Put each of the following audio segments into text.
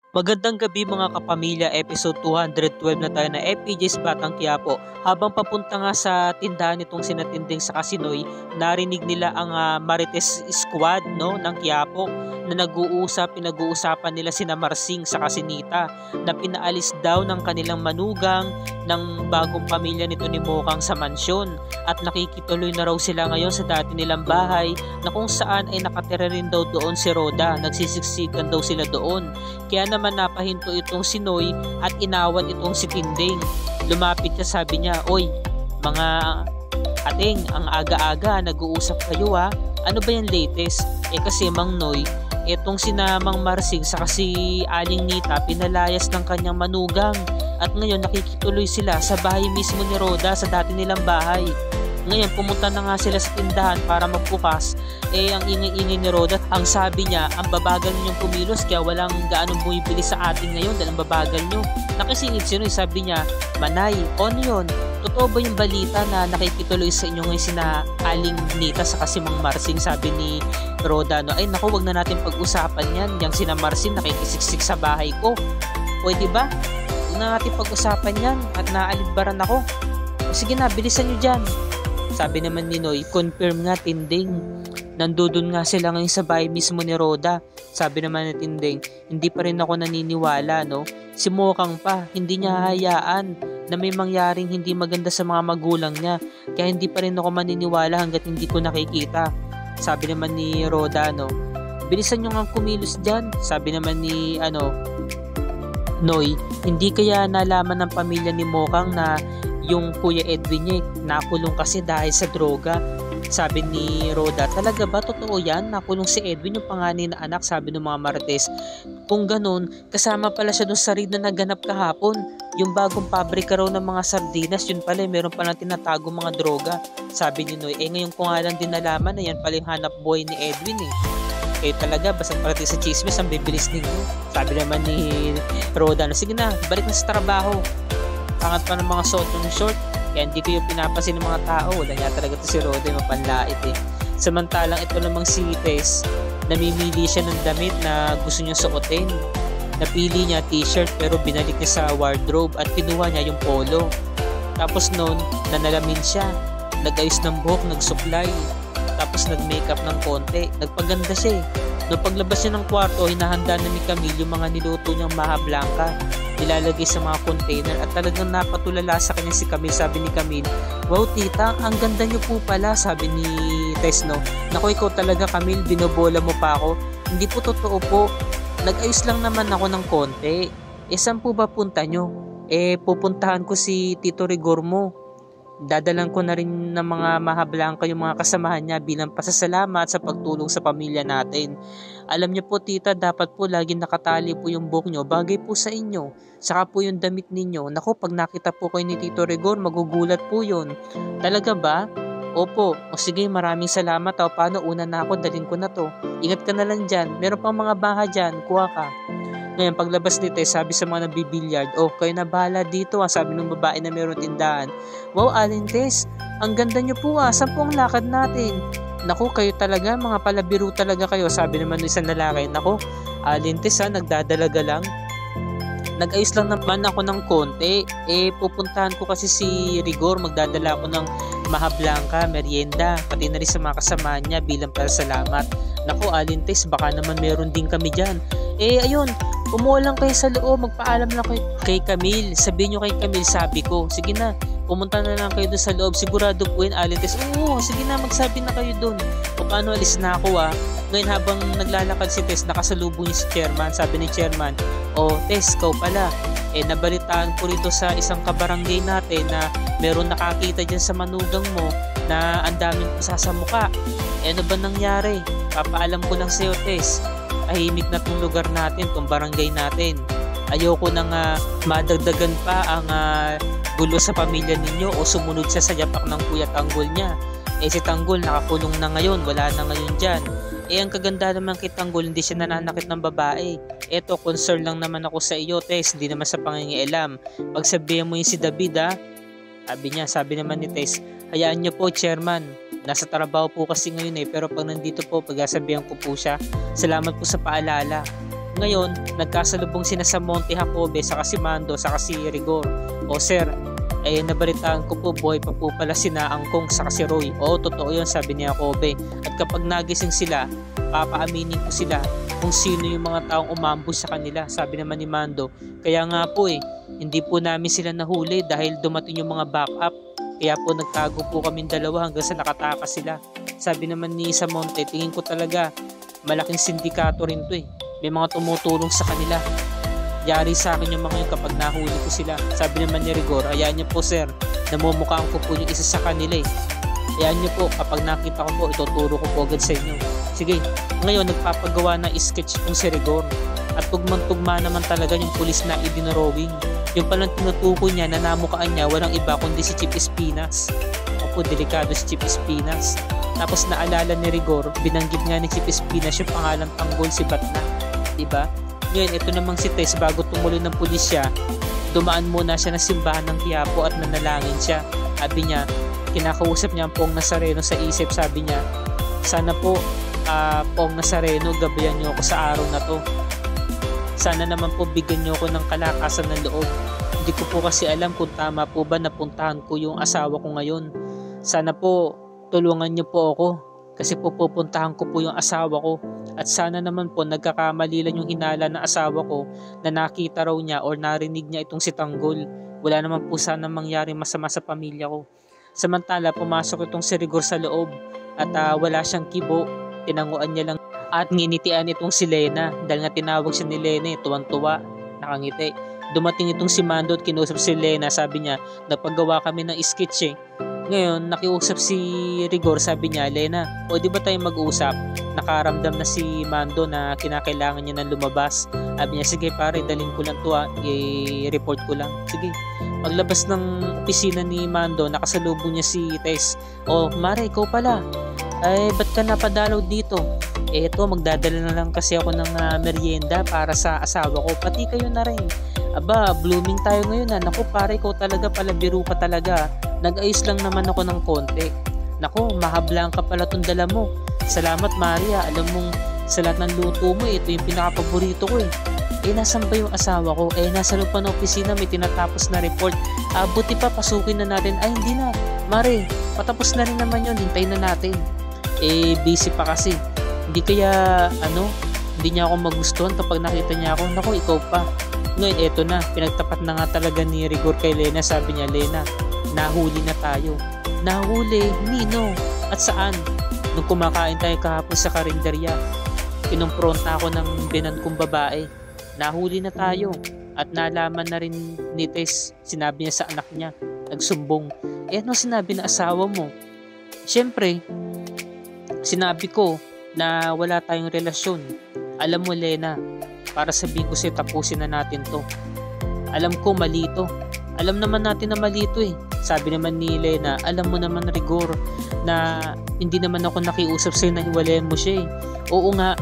Magandang gabi mga kapamilya, episode 212 na tayo na FPJ's Batang Quiapo. Habang papunta nga sa tindahan nitong sinatinding sa Kasinoy, narinig nila ang Marites Squad ng Quiapo na pinag-uusapan nila sina Marsing sa Kasinita na pinaalis daw ng kanilang manugang ng bagong pamilya nito ni Mokang sa mansyon at nakikituloy na raw sila ngayon sa dati nilang bahay na kung saan ay nakatira rin daw doon si Roda, nagsisiksikan daw sila doon. Kaya naman napahinto itong si Noy at inawat itong si Tinding. Lumapit siya, sabi niya, "Oy, mga ating, ang aga-aga, nag-uusap kayo ha. Ano ba yung latest?" Kasi Mang Noy, etong sinamang Marsing sa si Aling Nita pinalayas ng kanyang manugang at ngayon nakikituloy sila sa bahay mismo ni Roda sa dati nilang bahay. Ngayon pumunta na nga sila sa tindahan para magbukas, ang ingay-ingay ni Roda. Ang sabi niya, ang babagal ninyong kumilos kaya walang gaanong bumibili sa atin ngayon dahil ang babagal nyo. Nakisingit siya, sabi niya, "Manay, ano yun? Totoo ba yung balita na nakikituloy sa inyo ngayon sina Aling Nita sa si Mang Marsing?" Sabi ni Roda, "Ay naku, wag na natin pag-usapan yan. Yang sina Marsing nakikisiksik sa bahay ko. Pwede ba? Wag na natin pag-usapan yan at naalidbaran ako. Sige na, bilisan nyo dyan." Sabi naman ni Noy, "Confirm nga, Tinding. Nandudun nga sila ngayon sa bahay mismo ni Roda." Sabi naman ni Tinding, "Hindi pa rin ako naniniwala, no? Si Mokang pa, hindi niya hahayaan na may mangyaring hindi maganda sa mga magulang niya. Kaya hindi pa rin ako maniniwala hanggat hindi ko nakikita." Sabi naman ni Roda, "Bilisan nyo nga kumilos dyan." Sabi naman ni Noy, "Hindi kaya nalaman ng pamilya ni Mokang na yung Kuya Edwin niya nakulong kasi dahil sa droga?" Sabi ni Roda, "Talaga ba? Totoo yan? Nakulong si Edwin, yung panganay na anak?" Sabi ng mga Marites, "Kung ganun, kasama pala siya dun sa raid na naganap kahapon. Yung bagong pabrika raw ng mga sardinas, yun pala, meron palang tinatago mga droga." Sabi ni Noy, "Ngayon ko nga lang din nalaman na yan pala yung hanap buhay ni Edwin talaga, basta parating sa chismis, ang bibilis ninyo." Sabi naman ni Roda, "Sige na, balik na sa trabaho. Pangat pa ng mga suot ng short. Kaya hindi ko yung pinapansin ng mga tao. Wala niya talaga to si Roda, mapanlait Samantalang ito namang si Tess, namimili siya ng damit na gusto niya suotin. Napili niya t-shirt pero binalik niya sa wardrobe at kinuha niya yung polo. Tapos noon, nanalamin siya. Nag-ayos ng buhok, nagsuklay. Tapos nag-makeup ng konti. Nagpaganda siya Noong paglabas niya ng kwarto, hinahanda na ni Camille yung mga niluto niyang maha blanca. Nilalagay sa mga container at talagang napatulala sa kanya si Camille. Sabi ni Camille, "Wow tita, ang ganda niyo po pala." Sabi ni Tess, "Naku, ikaw talaga Camille, binobola mo pa ako." "Hindi po totoo po. Nag-ayos lang naman ako ng konti." "Saan po ba punta nyo?" "Pupuntahan ko si Tito Rigor mo. Dadalan ko na rin ng mga mahablangka yung mga kasamahan niya bilang pasasalamat sa pagtulong sa pamilya natin. Alam niyo po tita, dapat po lagi nakatali po yung buhok nyo. Bagay po sa inyo. Saka po yung damit ninyo. Naku, pag nakita po kayo ni Tito Rigor, magugulat po yun." "Talaga ba?" "Opo." "O sige, maraming salamat. Paano, una na ako, dalhin ko na to. Ingat ka na lang dyan. Meron pang mga baha dyan. Kuha ka." Ngayon, paglabas ni Tess, sabi sa mga nabibilyard, "Kayo na bahala dito." Sabi ng babae na meron tindahan, "Wow, Aling Tess, ang ganda niyo po Saan po ang lakad natin?" "Naku, kayo talaga, mga palabiro talaga kayo." Sabi naman ng isang lalaki, "Naku, Aling Tess nagdadalaga lang. Nag-ayos lang naman ako ng konti. Pupuntahan ko kasi si Rigor, magdadala ako ng maha blanca, merienda, pati na rin sa mga kasama niya bilang pasalamat." "Naku, Aling Tess, baka naman meron din kami dyan." Ayun, umuha lang kayo sa loob, magpaalam lang kayo kay Camille. Sabihin nyo kay Camille, sabi ko. Sige na, pumunta na lang kayo doon sa loob. Sigurado po yun, Aling Tess. "Oo, sige na, magsabi na kayo doon." Paano, alis na ako Ngayon habang naglalakad si Tess, nakasalubong niya si Chairman. Sabi ni Chairman, Tess, kau pala. Nabalitaan ko rito sa isang kabarangay natin na meron nakakita dyan sa manugang mo na ang daming pasasamuka. Ano ba nangyari? Papaalam ko lang sa'yo, Tess. Tahimik na tong lugar natin, tong barangay natin. Ayoko nang madagdagan pa ang gulo sa pamilya ninyo o sumunod siya sa yapak ng Kuya Tanggol niya. Si Tanggol nakakulong na ngayon, wala na ngayon dyan. Ang kaganda naman kay Tanggol, hindi siya nananakit ng babae. Eto, concern lang naman ako sa iyo, Tess, hindi naman sa pangingialam. Pagsabihan mo yung si David Sabi naman ni Tess, "Hayaan niyo po, Chairman. Nasa trabaho po kasi ngayon pero pag nandito po, pagsasabihan ko po siya. Salamat po sa paalala." Ngayon, nagkasalubong sina sa Monte Jacobe, saka si Mando, saka si Rigor. O sir, nabalitaan ko po buhay pa po pala sina Angkong saka si Roy. Oo, totoo yun, sabi ni Jacobe. At kapag nagising sila, papaaminin ko sila kung sino yung mga taong umambush sa kanila, sabi naman ni Mando. Kaya nga po hindi po namin sila nahuli dahil dumating yung mga backup. Kaya po nagtago po kaming dalawa hanggang sa nakatakas sila. Sabi naman ni Samonte, tingin ko talaga malaking sindikato rin to May mga tumutulong sa kanila. Yari sa akin yung mga yun kapag nahuli ko sila. Sabi naman ni Rigor, ayan niyo po sir, namumukhaan ko po yung isa sa kanila Ayan niyo po, kapag nakita ko po, ituturo ko po agad sa inyo. Sige, ngayon nagpapagawa ng sketch itong si Rigor. At tugmang-tugma naman talaga yung pulis na idinarowing. Yung palang tinutukoy niya na namukaan niya walang iba kundi si Chief Espinas. Opo, delikado si Chief Espinas. Tapos naalala ni Rigor, binanggit nga ni Chief Espinas yung pangalang tanggol si Batna. Diba? Ngayon, ito namang si Tess, bago tumuloy ng pulisya, dumaan muna siya ng simbahan ng Quiapo at nanalangin siya. Sabi niya, kinakausap niya ang Pong Nazareno sa isip, sabi niya, sana po, Pong Nazareno, gabayan niyo ako sa araw na to. Sana naman po bigyan niyo ako ng kalakasan ng loob. Hindi ko po kasi alam kung tama po ba napuntahan ko yung asawa ko ngayon. Sana po tulungan niyo po ako kasi po pupuntahan ko po yung asawa ko. At sana naman po nagkakamali lang yung hinala ng asawa ko na nakita raw niya or narinig niya itong si Tanggol. Wala naman po sana mangyari masama sa pamilya ko. Samantala pumasok itong si Rigor sa loob at wala siyang kibo. Tinanguan niya lang at nginitian itong si Lena dahil nga tinawag siya ni Lena, tuwang-tuwa, nakangiti. Dumating itong si Mando at kinusap si Lena, sabi niya, nagpagawa kami ng sketch Ngayon, nakiusap si Rigor, sabi niya, Lena, di ba tayo mag-usap? Nakaramdam na si Mando na kinakailangan niya ng lumabas. Sabi niya, sige pare, dalhin ko lang to i-report ko lang. Sige. Paglabas ng opisina ni Mando, nakasalubong niya si Tess. Mare, ikaw pala. Ba't ka napadalaw dito? Eto, magdadala na lang kasi ako ng merienda para sa asawa ko. Pati kayo na rin. Aba, blooming tayo ngayon Naku pare, ikaw talaga pala, biro ka talaga. Nag-ayos lang naman ako ng konti. Naku, mahablang ka pala tong dala mo. Salamat Maria, alam mong sa lahat ng luto mo, ito yung pinaka-paborito ko nasan ba yung asawa ko? Nasa loob pa ng opisina, may tinatapos na report. Buti pa, pasukin na natin. Ay, hindi na. Mare, patapos na rin naman yun. Hintayin na natin. Busy pa kasi. Hindi kaya, hindi niya ako magustuhan kapag nakita niya ako. Naku, ikaw pa. Ngayon, eto na. Pinagtapat na nga talaga ni Rigor kay Lena. Sabi niya, Lena, nahuli na tayo. Nahuli? Nino? At saan? Nung kumakain tayo kahapon sa karinderya, kinumpronta ako ng binan kong babae. Nahuli na tayo. At nalaman na rin ni Tess, sinabi niya sa anak niya, nagsumbong. Ano sinabi na asawa mo? Siyempre, sinabi ko na wala tayong relasyon. Alam mo Lena, para sabihin ko sa'yo, tapusin na natin to. Alam ko mali to. Alam naman natin na mali to Sabi naman ni Lena, alam mo naman Rigor na hindi naman ako nakiusap sa'yo na hiwalayan mo siya Oo nga,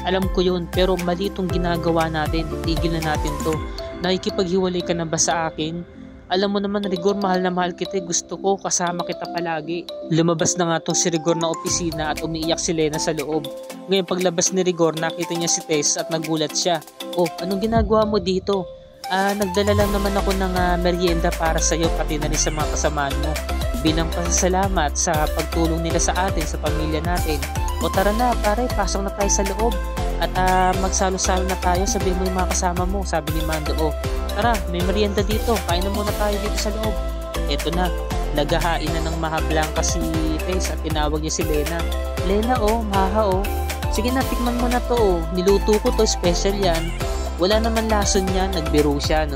alam ko yun, pero mali itong ginagawa natin. Itigil na natin to. Nakikipaghiwalay ka na ba sa akin? Alam mo naman Rigor, mahal na mahal kita. Gusto ko kasama kita palagi. Lumabas na nga tong si Rigor na opisina at umiiyak si Lena sa loob. Ngayon paglabas ni Rigor, nakita niya si Tess at nagulat siya. Anong ginagawa mo dito? Nagdala lang naman ako ng merienda para sa iyo pati na rin sa mga kasamaan mo. Bilang pasasalamat sa pagtulong nila sa atin, sa pamilya natin. Tara na pare, pasok na tayo sa loob. At magsalo-salo na tayo, sabihin mo yung mga kasama mo, sabi ni Mando. Tara, may merienda dito, kain na muna tayo dito sa loob. Eto na, naghahain na ng mahablang kasi Tess at tinawag niya si Lena. Lena maha sige na, tikman mo na to niluto ko to, special yan. Wala naman lason yan, nagbiro siya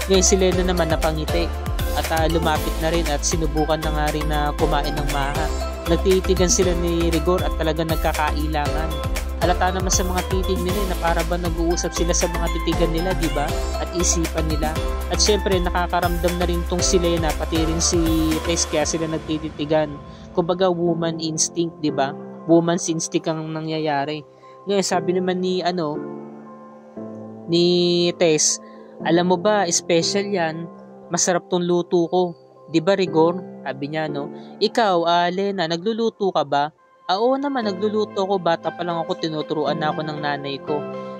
Ngayon si Lena naman napangiti at lumapit na rin at sinubukan na nga rin na kumain ng maha. Nagtitigan sila ni Rigor at talagang nagkakailangan. Halata naman sa mga titig nila na para ba nag-uusap sila sa mga titigan nila, di ba? At isipan nila. At syempre nakakaramdam na rin tong si Lena pati rin si Tess kaya sila nagtititigan. Kumbaga woman instinct, di ba? Woman's instinct ang nangyayari. Ngayon sabi naman ni Tess, alam mo ba, special yan. Masarap tong luto ko. Di ba Rigor? Sabi niya Ikaw, Lena, nagluluto ka ba? Oo naman, nagluluto ko. Bata pa lang ako, tinuturuan na ako ng nanay ko.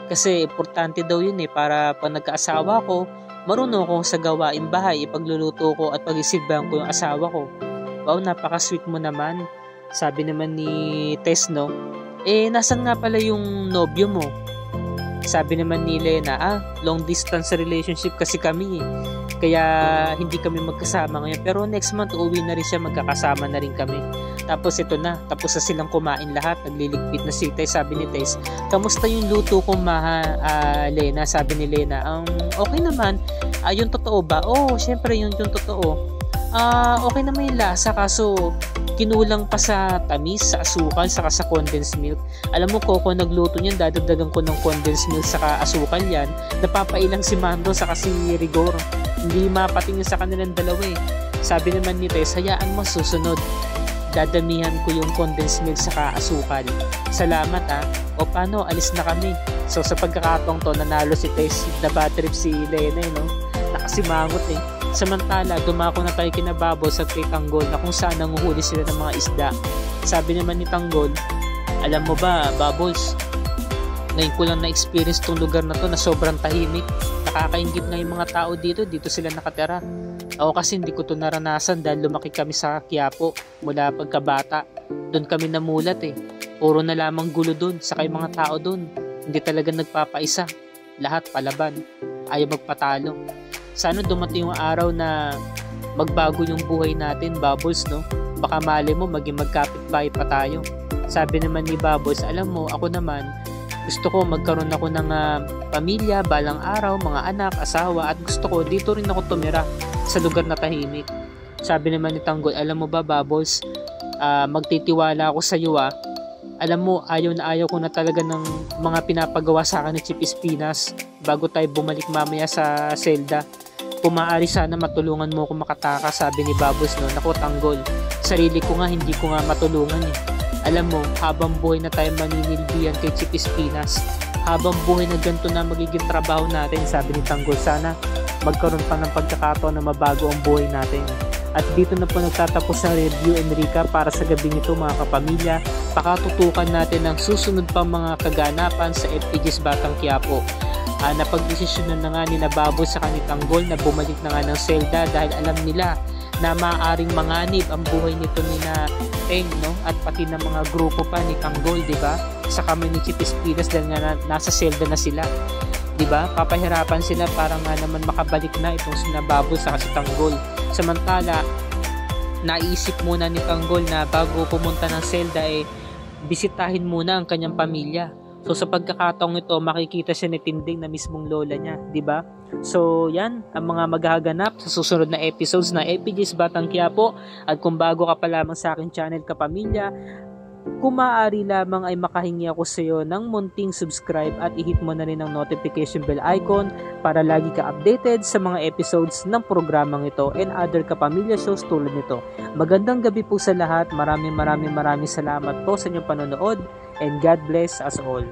Kasi importante daw yun para pag nagkaasawa ko, marunong ako sa gawaing bahay, ipagluluto ko at pag-isilbahan ko yung asawa ko. Wow, napaka-sweet mo naman. Sabi naman ni Tess, no? Nasan nga pala yung nobyo mo? Sabi naman ni Lena, long distance relationship kasi kami Kaya hindi kami magkasama ngayon. Pero next month, uuwi na rin siya, magkakasama na rin kami. Tapos ito na, tapos na silang kumain lahat. Nagliligpit na si Tess. Sabi ni Tess, kamusta yung luto ko, Lena? Sabi ni Lena, okay naman. Yung totoo ba? Syempre yung totoo. Okay naman yung lasa, kaso kinulang pa sa tamis, sa asukal, saka sa condensed milk. Alam mo, Coco, nagluto niyan, dadagdagan ko ng condensed milk saka asukal yan. Napapailang si Mando saka si Rigor. Hindi mapatingin sa kanilang dalawa Sabi naman ni Tess, hayaan mo, susunod dadamihan ko yung condensed milk saka asukal. Salamat O paano, alis na kami. So sa pagkakataong to, nanalo si Tess, na bad trip si Lena no? Nakasimangot Samantala, dumako na tayo kina Bubbles at kay Tanggol na kung saan nanguhuli sila ng mga isda. Sabi naman ni Tanggol, alam mo ba, Bubbles, ngayon ko lang na-experience tong lugar na to na sobrang tahimik. Nakakaingit nga yung mga tao dito sila nakatira. Ako kasi hindi ko to naranasan dahil lumaki kami sa Quiapo mula pagkabata. Doon kami namulat Puro na lamang gulo doon, saka yung mga tao doon. Hindi talaga nagpapaisa. Lahat palaban. Ayaw magpatalo. Sana dumating yung araw na magbago yung buhay natin, Bubbles, no? Baka mali mo, maging magkapit-bahay pa tayo. Sabi naman ni Bubbles, alam mo, ako naman, gusto ko magkaroon ako ng pamilya, balang araw, mga anak, asawa, at gusto ko, dito rin ako tumira sa lugar na tahimik. Sabi naman ni Tanggol, alam mo ba, Bubbles, magtitiwala ako sa iyo, Alam mo, ayaw na ayaw ko na talaga ng mga pinapagawa sa akin ni Chip Espinas bago tayo bumalik mamaya sa selda. Kung maaari sana matulungan mo ako makatakas, sabi ni Bubbles, no? Naku, Tanggol, sarili ko nga hindi ko nga matulungan Alam mo, habang buhay na tayo maninilbihan kay Chip Espinas, habang buhay na ganito na magiging trabaho natin, sabi ni Tanggol, sana magkaroon pa ng pagkakataon na mabago ang buhay natin. At dito na po nagtatapos ang review and recap para sa gabi nito, mga kapamilya. Pakatutukan natin ang susunod pang mga kaganapan sa FPJ's Batang Quiapo. Napagdesisyonan na nga ni Nababo sa kanitang Tanggol na bumalik na nga ng selda dahil alam nila na maaaring manganib ang buhay nito ni na Teng, no? At pati ng mga grupo pa ni Tanggol, di ba? Sa kami ni Chip Espinas dahil nga nasa selda na sila. Di ba? Papahirapan sila para nga naman makabalik na itong si Nababo sa si Tanggol. Samantala, naisip muna ni Tanggol na bago pumunta ng selda bisitahin muna ang kanyang pamilya. So sa pagkakataong ito, makikita siya ni Tinding na mismong lola niya, di ba? So yan ang mga maghaganap sa susunod na episodes na FPJ's Batang Quiapo. At kung bago ka pa lamang sa aking channel, kapamilya, kung maaari lamang ay makahingi ako sa iyo ng munting subscribe at i-hit mo na rin ang notification bell icon para lagi ka updated sa mga episodes ng programang ito and other kapamilya shows tulad nito. Magandang gabi po sa lahat. Maraming salamat po sa inyong panonood and God bless us all.